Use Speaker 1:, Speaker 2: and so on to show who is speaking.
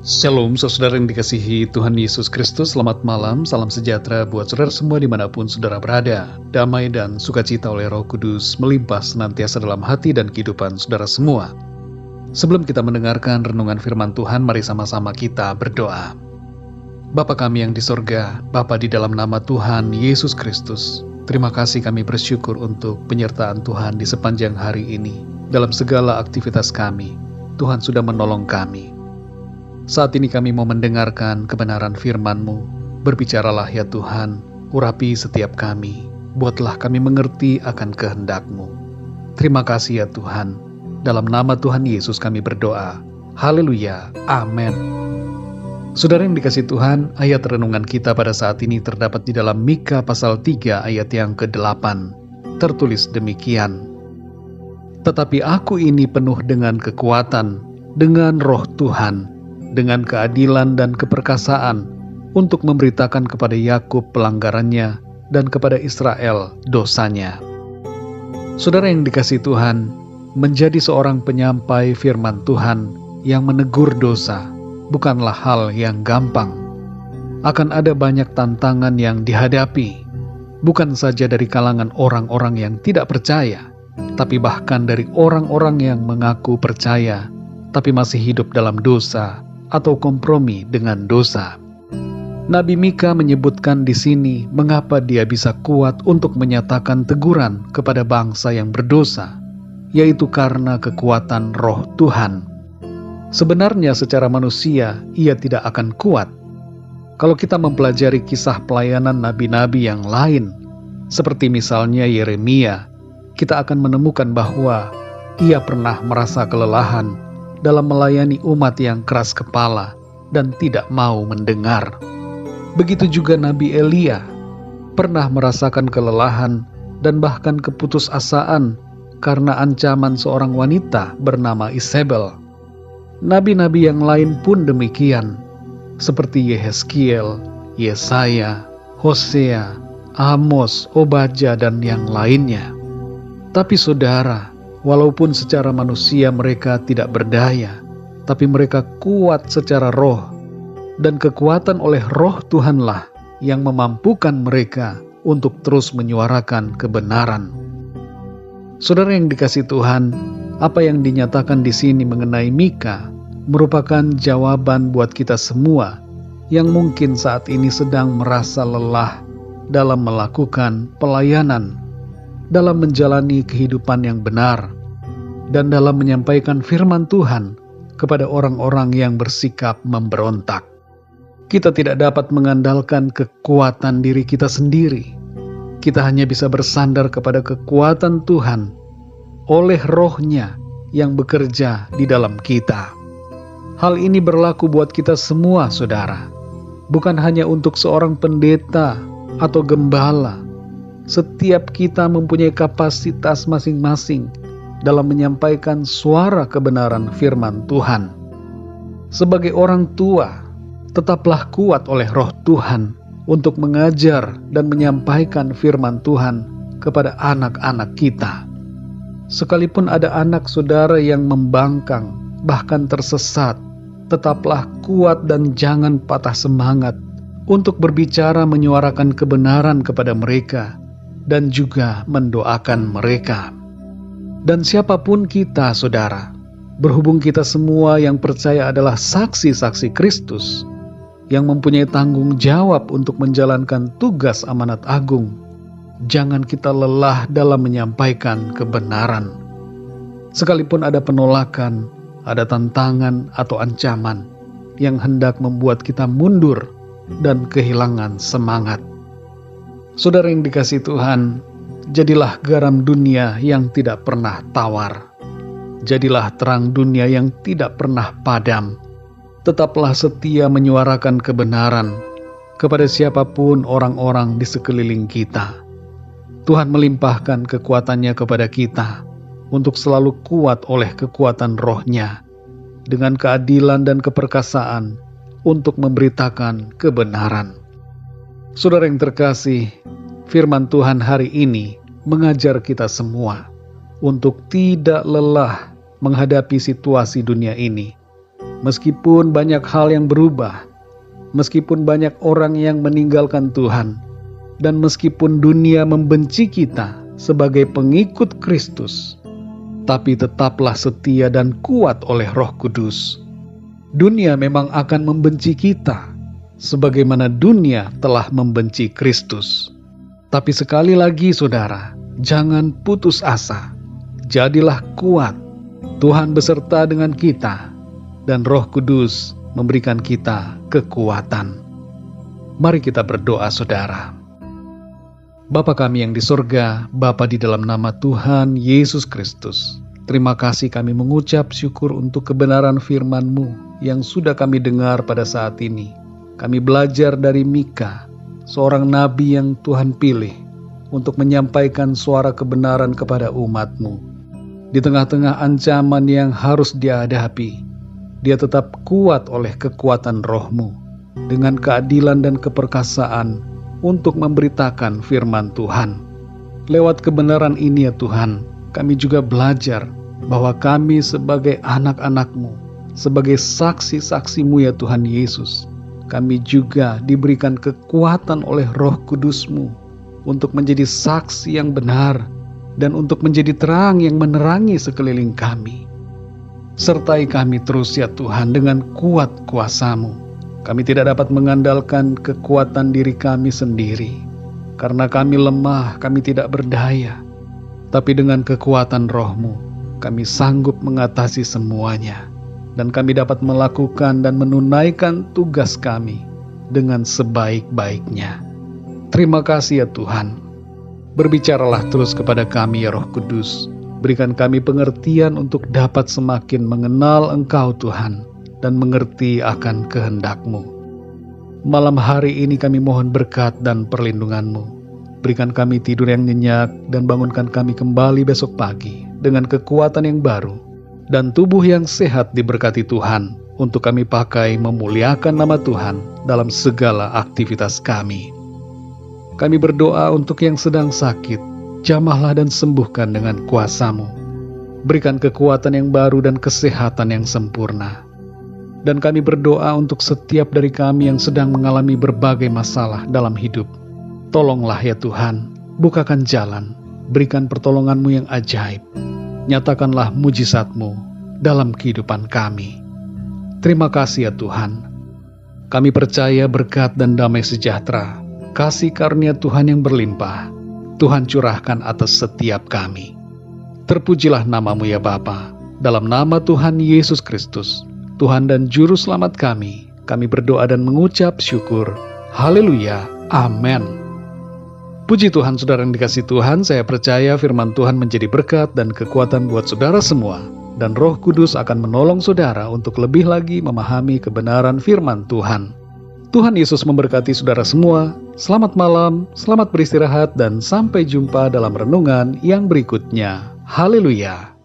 Speaker 1: Shalom, saudara yang dikasihi Tuhan Yesus Kristus. Selamat malam, salam sejahtera buat saudara semua dimanapun saudara berada. Damai dan sukacita oleh Roh Kudus melimpah senantiasa dalam hati dan kehidupan saudara semua. Sebelum kita mendengarkan renungan firman Tuhan, mari sama-sama kita berdoa. Bapa kami yang di sorga, Bapa di dalam nama Tuhan Yesus Kristus, terima kasih kami bersyukur untuk penyertaan Tuhan di sepanjang hari ini. Dalam segala aktivitas kami, Tuhan sudah menolong kami. Saat ini kami mau mendengarkan kebenaran firman-Mu. Berbicaralah ya Tuhan, urapi setiap kami. Buatlah kami mengerti akan kehendak-Mu. Terima kasih ya Tuhan. Dalam nama Tuhan Yesus kami berdoa. Haleluya. Amin. Saudara yang dikasihi Tuhan, ayat renungan kita pada saat ini terdapat di dalam Mika pasal 3 ayat yang ke-8. Tertulis demikian. Tetapi aku ini penuh dengan kekuatan, dengan roh Tuhan, dengan keadilan dan keperkasaan, untuk memberitakan kepada Yakub pelanggarannya dan kepada Israel dosanya. Saudara yang dikasihi Tuhan, menjadi seorang penyampai firman Tuhan yang menegur dosa bukanlah hal yang gampang. Akan ada banyak tantangan yang dihadapi, bukan saja dari kalangan orang-orang yang tidak percaya, tapi bahkan dari orang-orang yang mengaku percaya, tapi masih hidup dalam dosa atau kompromi dengan dosa. Nabi Mika menyebutkan di sini mengapa dia bisa kuat untuk menyatakan teguran kepada bangsa yang berdosa, yaitu karena kekuatan roh Tuhan. Sebenarnya secara manusia ia tidak akan kuat. Kalau kita mempelajari kisah pelayanan nabi-nabi yang lain, seperti misalnya Yeremia, kita akan menemukan bahwa ia pernah merasa kelelahan dalam melayani umat yang keras kepala dan tidak mau mendengar. Begitu juga Nabi Elia pernah merasakan kelelahan dan bahkan keputusasaan karena ancaman seorang wanita bernama Isabel. Nabi-nabi yang lain pun demikian, seperti Yehezkiel, Yesaya, Hosea, Amos, Obadja, dan yang lainnya. Tapi saudara, walaupun secara manusia mereka tidak berdaya, tapi mereka kuat secara roh, dan kekuatan oleh roh Tuhanlah yang memampukan mereka untuk terus menyuarakan kebenaran. Saudara yang dikasihi Tuhan, apa yang dinyatakan di sini mengenai Mika merupakan jawaban buat kita semua yang mungkin saat ini sedang merasa lelah dalam melakukan pelayanan, dalam menjalani kehidupan yang benar, dan dalam menyampaikan firman Tuhan kepada orang-orang yang bersikap memberontak. Kita tidak dapat mengandalkan kekuatan diri kita sendiri. Kita hanya bisa bersandar kepada kekuatan Tuhan oleh Roh-Nya yang bekerja di dalam kita. Hal ini berlaku buat kita semua, saudara. Bukan hanya untuk seorang pendeta atau gembala. Setiap kita mempunyai kapasitas masing-masing dalam menyampaikan suara kebenaran firman Tuhan. Sebagai orang tua, tetaplah kuat oleh roh Tuhan untuk mengajar dan menyampaikan firman Tuhan kepada anak-anak kita. Sekalipun ada anak saudara yang membangkang, bahkan tersesat, tetaplah kuat dan jangan patah semangat untuk berbicara menyuarakan kebenaran kepada mereka dan juga mendoakan mereka. Dan siapapun kita, saudara, berhubung kita semua yang percaya adalah saksi-saksi Kristus, yang mempunyai tanggung jawab untuk menjalankan tugas amanat agung, jangan kita lelah dalam menyampaikan kebenaran. Sekalipun ada penolakan, ada tantangan atau ancaman yang hendak membuat kita mundur dan kehilangan semangat. Saudara yang dikasihi Tuhan, jadilah garam dunia yang tidak pernah tawar. Jadilah terang dunia yang tidak pernah padam. Tetaplah setia menyuarakan kebenaran kepada siapapun orang-orang di sekeliling kita. Tuhan melimpahkan kekuatannya kepada kita untuk selalu kuat oleh kekuatan Roh-Nya dengan keadilan dan keperkasaan untuk memberitakan kebenaran. Saudara yang terkasih, firman Tuhan hari ini mengajar kita semua untuk tidak lelah menghadapi situasi dunia ini, Meskipun banyak hal yang berubah, meskipun banyak orang yang meninggalkan Tuhan, dan meskipun dunia membenci kita sebagai pengikut Kristus, tapi tetaplah setia dan kuat oleh Roh Kudus. Dunia memang akan membenci kita, sebagaimana dunia telah membenci Kristus. Tapi sekali lagi saudara, jangan putus asa. Jadilah kuat. Tuhan beserta dengan kita, dan Roh Kudus memberikan kita kekuatan. Mari kita berdoa saudara. Bapa kami yang di sorga, Bapa di dalam nama Tuhan Yesus Kristus, terima kasih kami mengucap syukur untuk kebenaran firman-Mu yang sudah kami dengar pada saat ini. Kami belajar dari Mika, seorang nabi yang Tuhan pilih untuk menyampaikan suara kebenaran kepada umat-Mu. Di tengah-tengah ancaman yang harus dia hadapi, dia tetap kuat oleh kekuatan Roh-Mu, dengan keadilan dan keperkasaan untuk memberitakan firman Tuhan. Lewat kebenaran ini ya Tuhan, kami juga belajar bahwa kami sebagai anak-anak-Mu, sebagai saksi-saksi-Mu ya Tuhan Yesus, kami juga diberikan kekuatan oleh Roh Kudus-Mu untuk menjadi saksi yang benar dan untuk menjadi terang yang menerangi sekeliling kami. Sertai kami terus ya Tuhan dengan kuat kuasa-Mu. Kami tidak dapat mengandalkan kekuatan diri kami sendiri, karena kami lemah, kami tidak berdaya. Tapi dengan kekuatan Roh-Mu, kami sanggup mengatasi semuanya, dan kami dapat melakukan dan menunaikan tugas kami dengan sebaik-baiknya. Terima kasih ya Tuhan. Berbicaralah terus kepada kami ya Roh Kudus. Berikan kami pengertian untuk dapat semakin mengenal Engkau Tuhan dan mengerti akan kehendak-Mu. Malam hari ini kami mohon berkat dan perlindungan-Mu. Berikan kami tidur yang nyenyak dan bangunkan kami kembali besok pagi dengan kekuatan yang baru dan tubuh yang sehat diberkati Tuhan untuk kami pakai memuliakan nama Tuhan dalam segala aktivitas kami. Kami berdoa untuk yang sedang sakit. Jamahlah dan sembuhkan dengan kuasa-Mu. Berikan kekuatan yang baru dan kesehatan yang sempurna. Dan kami berdoa untuk setiap dari kami yang sedang mengalami berbagai masalah dalam hidup. Tolonglah ya Tuhan, bukakan jalan, berikan pertolongan-Mu yang ajaib. Nyatakanlah mujizat-Mu dalam kehidupan kami. Terima kasih ya Tuhan. Kami percaya berkat dan damai sejahtera, kasih karunia Tuhan yang berlimpah, Tuhan curahkan atas setiap kami. Terpujilah nama-Mu ya Bapa, dalam nama Tuhan Yesus Kristus, Tuhan dan Juru Selamat kami berdoa dan mengucap syukur. Haleluya, amin. Puji Tuhan saudara yang dikasihi Tuhan, saya percaya firman Tuhan menjadi berkat dan kekuatan buat saudara semua, dan Roh Kudus akan menolong saudara untuk lebih lagi memahami kebenaran firman Tuhan. Tuhan Yesus memberkati saudara semua. Selamat malam, selamat beristirahat, dan sampai jumpa dalam renungan yang berikutnya. Haleluya.